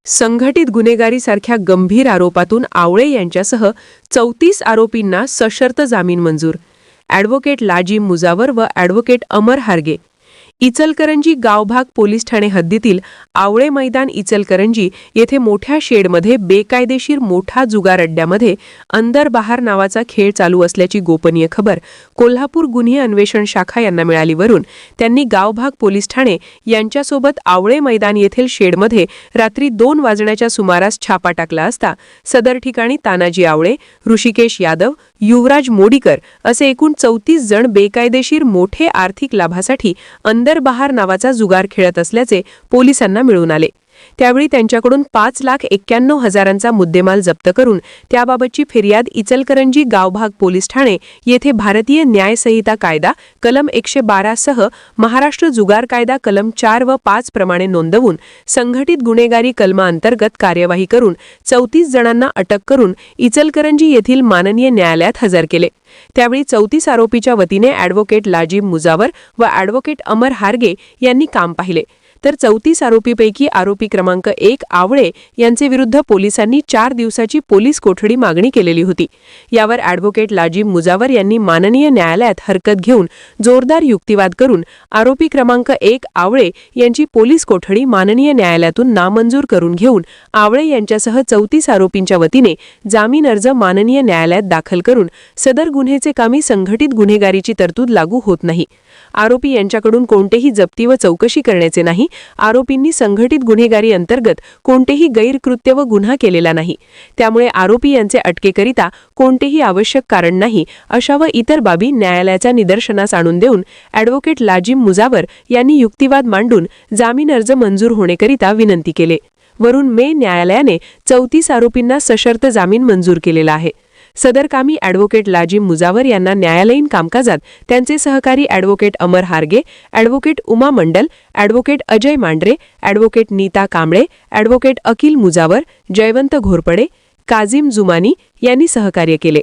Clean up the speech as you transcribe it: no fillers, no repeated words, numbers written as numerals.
संघटित गुन्हेगारीसारख्या गंभीर आरोपातून आवळे यांच्यासह 34 आरोपींना सशर्त जामीन मंजूर. ॲडव्होकेट लाजिम मुजावर व ॲडव्होकेट अमर हार्गे. इचलकरंजी गावभाग पोलीस ठाणे हद्दीतील आवळे मैदान इचलकरंजी येथे मोठ्या शेडमध्ये बेकायदेशीर मोठा जुगार अड्ड्यामध्ये अंदर बहार नावाचा खेळ चालू असल्याची गोपनीय खबर कोल्हापूर गुन्हे अन्वेषण शाखा यांना मिळालीवरून त्यांनी गावभाग पोलीस ठाणे यांच्यासोबत आवळे मैदान येथील शेडमध्ये रात्री 2 वाजण्याच्या सुमारास छापा टाकला असता सदर ठिकाणी तानाजी आवळे, ऋषिकेश यादव, युवराज मोडीकर असे एकूण 34 जण बेकायदेशीर मोठे आर्थिक लाभासाठी अंदर बहार नावाचा जुगार खेळत असल्याचे पोलिसांना मिळून आले. त्यावेळी त्यांच्याकडून 5,91,000चा मुद्देमाल जप्त करून त्याबाबतची फिर्याद इचलकरंजी गावभाग पोलीस ठाणे येथे भारतीय न्याय संहिता कायदा कलम 112 सह महाराष्ट्र जुगार कायदा कलम 4 व 5 प्रमाणे नोंदवून संघटित गुन्हेगारी कलमाअंतर्गत कार्यवाही करून 34 जणांना अटक करून इचलकरंजी येथील माननीय न्यायालयात हजर केले. त्यावेळी 34 आरोपीच्या वतीने ॲडव्होकेट लाजिम मुजावर व ॲडव्होकेट अमर हार्गे यांनी काम पाहिले. तर 34 आरोपीपैकी आरोपी क्रमांक 1 आवळे यांचे विरुद्ध पोलिसांनी 4 दिवसाची पोलीस कोठडी मागणी केलेली होती. यावर ॲडव्होकेट लाजिम मुजावर यांनी माननीय न्यायालयात हरकत घेऊन जोरदार युक्तिवाद करून आरोपी क्रमांक 1 आवळे यांची पोलीस कोठडी माननीय न्यायालयातून नामंजूर करून घेऊन आवळे यांच्यासह 34 आरोपींच्या वतीने जामीन अर्ज माननीय न्यायालयात दाखल करून सदर गुन्ह्याचे कामी संघटित गुन्हेगारीची तरतूद लागू होत नाही. आरोपी यांच्याकडून कोणतेही जप्ती व चौकशी करण्याचे नाही. आरोपींनी संघटित गुन्हेगारी अंतर्गत कोणतेही गैरकृत्य व गुन्हा केलेला नाही. त्यामुळे आरोपी यांचे अटकेकरिता कोणतेही आवश्यक कारण नाही अशा व इतर बाबी न्यायालयाच्या निदर्शनास आणून देऊन ॲडव्होकेट लाजिम मुजावर यांनी युक्तिवाद मांडून जामीन अर्ज मंजूर होण्याकरिता विनंती केले. वरून मे न्यायालयाने 34 आरोपींना सशर्त जामीन मंजूर केलेला आहे. सदर कामी ॲडव्होकेट लाजिम मुजावर यांना न्यायालयीन कामकाजात त्यांचे सहकारी advocate Amar Harge, advocate Uma Mandal, advocate Ajay Mandhare, advocate Nita Kamble, advocate Akil Mujawar, Jaywant Ghorpade, Kazim Jumani यांनी सहकार्य केले.